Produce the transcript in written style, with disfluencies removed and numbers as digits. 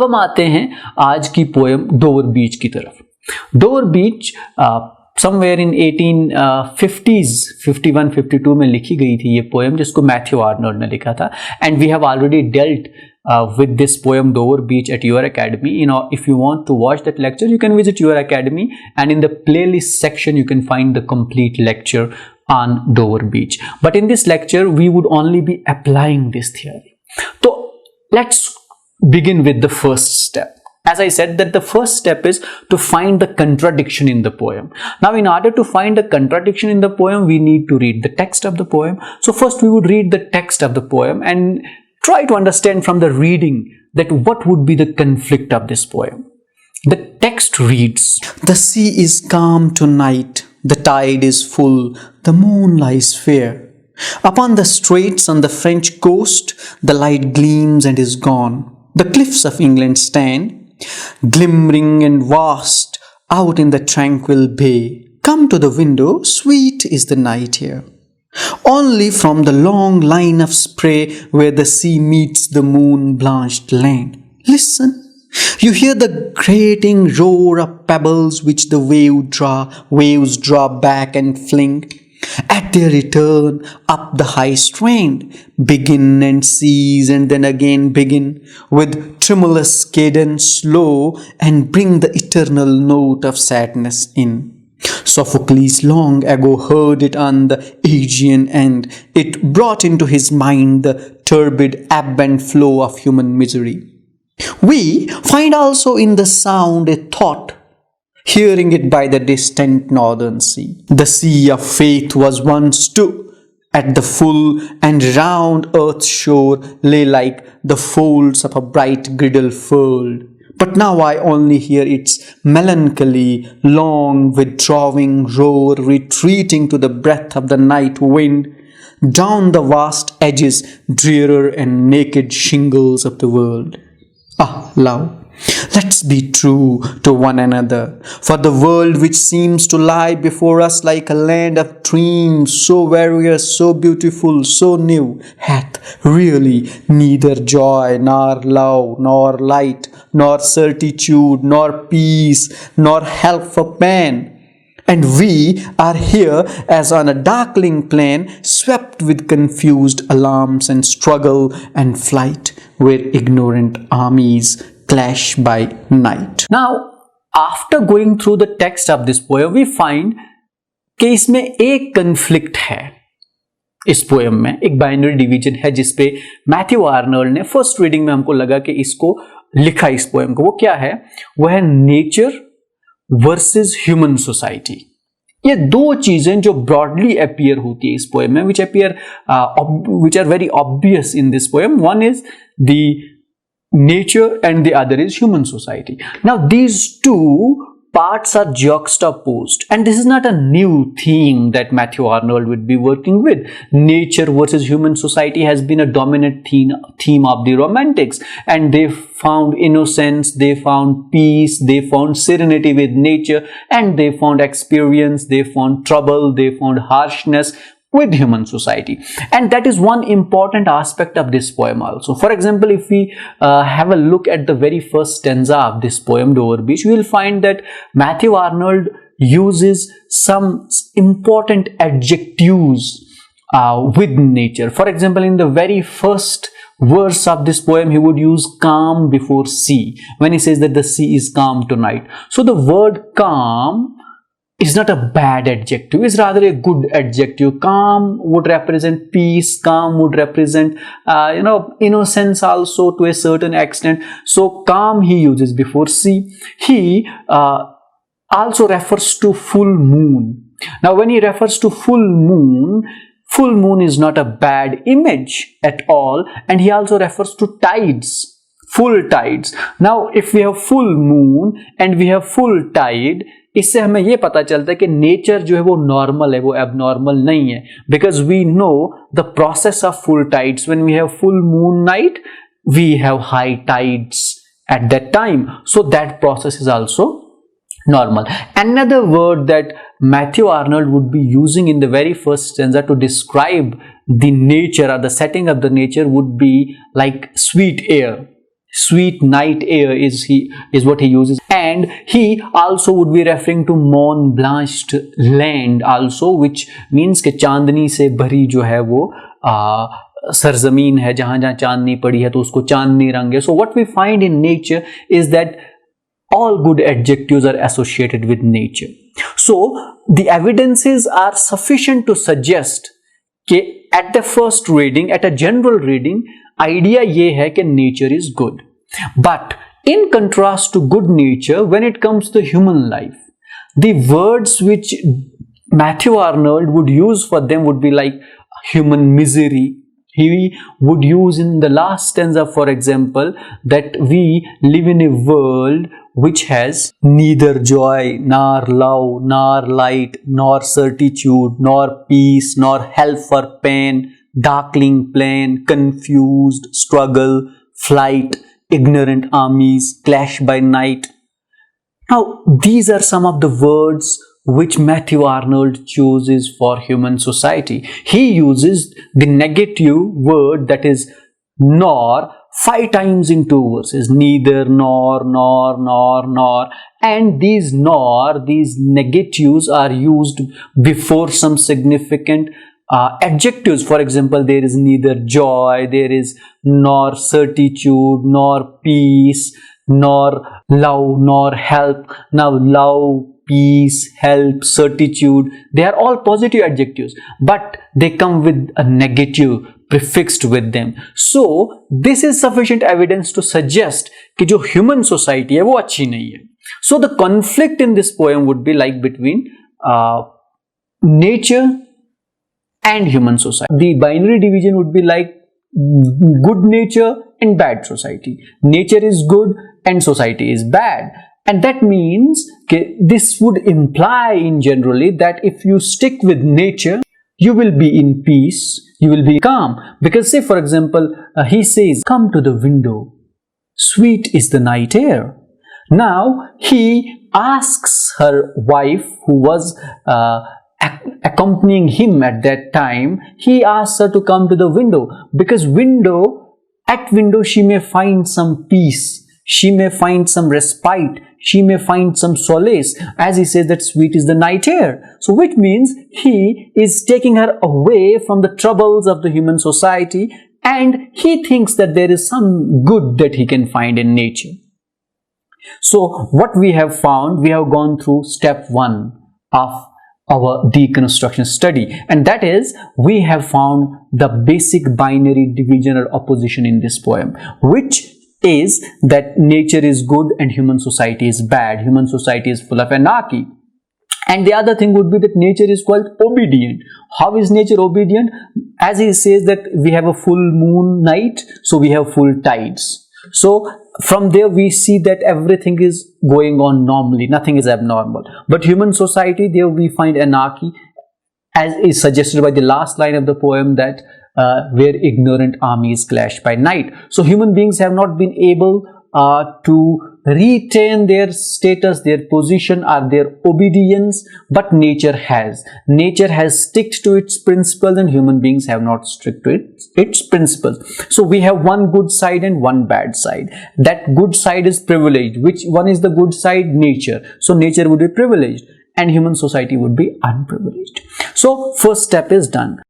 अब हम आते हैं आज की पोएम डोवर बीच की तरफ। Dover beach somewhere in 1850s 51-52 में लिखी गई थी ये पोएम, जिसको मैथ्यू आर्नल्ड ने लिखा था। And we have already dealt with this poem Dover Beach at your academy. If you want to watch that lecture, you can visit your academy, and in the playlist section you can find the complete lecture on Dover Beach. But in this lecture we would only be applying this theory. So let's begin with the first step. As I said, that the first step is to find the contradiction in the poem. Now, in order to find the contradiction in the poem, we need to read the text of the poem. So first we would read the text of the poem and try to understand from the reading that what would be the conflict of this poem. The text reads, "The sea is calm tonight, the tide is full, the moon lies fair. Upon the straits on the French coast, the light gleams and is gone. The cliffs of England stand, glimmering and vast, out in the tranquil bay. Come to the window, sweet is the night here. Only from the long line of spray where the sea meets the moon-blanched land. Listen, you hear the grating roar of pebbles which the waves draw back and fling. At their return up the high strand, begin and cease and then again begin with tremulous cadence slow and bring the eternal note of sadness in. Sophocles long ago heard it on the Aegean end. It brought into his mind the turbid ebb and flow of human misery. We find also in the sound a thought, hearing it by the distant northern sea. The sea of faith was once too, at the full and round earth's shore lay like the folds of a bright girdle furled. But now I only hear its melancholy, long withdrawing roar, retreating to the breath of the night wind, down the vast edges, drearer and naked shingles of the world. Ah, love, let's be true to one another, for the world which seems to lie before us like a land of dreams, so various, so beautiful, so new, hath really neither joy, nor love, nor light, nor certitude, nor peace, nor help for man. And we are here as on a darkling plain, swept with confused alarms and struggle and flight, where ignorant armies clash by night. now after going through the text of this poem, we find कि इसमें एक conflict है। इस poem में एक binary division है जिसपे Matthew Arnold ने फर्स्ट रीडिंग में हमको लगा कि इसको लिखा इस पोएम को। वो क्या है? वो है नेचर वर्सेस ह्यूमन सोसाइटी। ये दो चीजें जो ब्रॉडली अपीयर होती है इस पोएम में, which are very obvious in this poem. One is the nature and the other is human society. Now these two parts are juxtaposed, and this is not a new theme that Matthew Arnold would be working with. Nature versus human society has been a dominant theme of the Romantics, and they found innocence, they found peace, they found serenity with nature, and they found experience, they found trouble, they found harshness with human society. And that is one important aspect of this poem also. For example, if we have a look at the very first stanza of this poem, Dover Beach, we will find that Matthew Arnold uses some important adjectives with nature. For example, in the very first verse of this poem, he would use calm before sea when he says that the sea is calm tonight. So the word calm is not a bad adjective, it's rather a good adjective. Calm would represent peace, calm would represent innocence also to a certain extent. So calm he uses before sea. He also refers to full moon. Now when he refers to full moon is not a bad image at all, and he also refers to tides, full tides. Now if we have full moon and we have full tide, इससे हमें यह पता चलता है कि nature जो है वो नॉर्मल है, वो एबनॉर्मल नहीं है, because we know the process of full tides. When we have full moon night we have high tides at that time, so that process is also normal. Another word that Matthew Arnold would be using in the very first stanza to describe the nature or the setting of the nature would be like sweet air. Sweet night air is what he uses, and he also would be referring to moon blanched land also, which means कि चांदनी से भरी जो है वो सरजमीन है, जहां जहां चांदनी पड़ी है तो उसको चांदनी रंग है. So what we find in nature is that all good adjectives are associated with nature. So the evidences are sufficient to suggest कि at the first reading, at a general reading, idea ये है कि nature is good. But in contrast to good nature, when it comes to human life, the words which Matthew Arnold would use for them would be like human misery. He would use in the last stanza, for example, that we live in a world which has neither joy, nor love, nor light, nor certitude, nor peace, nor help for pain, darkling plain, confused, struggle, flight, ignorant armies, clash by night. Now, these are some of the words which Matthew Arnold chooses for human society. He uses the negative word, that is nor, 5 times in 2 verses. Neither, nor, nor. And these nor, these negatives are used before some significant adjectives. For example, there is neither joy, there is nor certitude, nor peace, nor love, nor help. Now, love, peace, help, certitude, they are all positive adjectives, but they come with a negative prefixed with them. So this is sufficient evidence to suggest कि जो human society है वो अच्छी नहीं है. So the conflict in this poem would be like between nature and human society. The binary division would be like good nature and bad society. Nature is good and society is bad. And that means this would imply in generally that if you stick with nature, you will be in peace, you will be calm. Because say for example, he says, come to the window, sweet is the night air. Now he asks her wife, who was accompanying him at that time, he asks her to come to the window, because at window she may find some peace, she may find some respite, she may find some solace, as he says that sweet is the night air. So which means he is taking her away from the troubles of the human society, and he thinks that there is some good that he can find in nature. So what we have found, we have gone through step 1 of our deconstruction study, and that is we have found the basic binary division or opposition in this poem, which is that nature is good and human society is bad. Human society is full of anarchy. And the other thing would be that nature is quite obedient. How is nature obedient? As he says that we have a full moon night, so we have full tides. So from there we see that everything is going on normally, nothing is abnormal. But human society, there we find anarchy, as is suggested by the last line of the poem, that where ignorant armies clash by night. So human beings have not been able to retain their status, their position, or their obedience, but nature has. Nature has stuck to its principles, and human beings have not stuck to its principles. So we have one good side and one bad side. That good side is privileged. Which one is the good side? Nature. So nature would be privileged and human society would be unprivileged. So first step is done.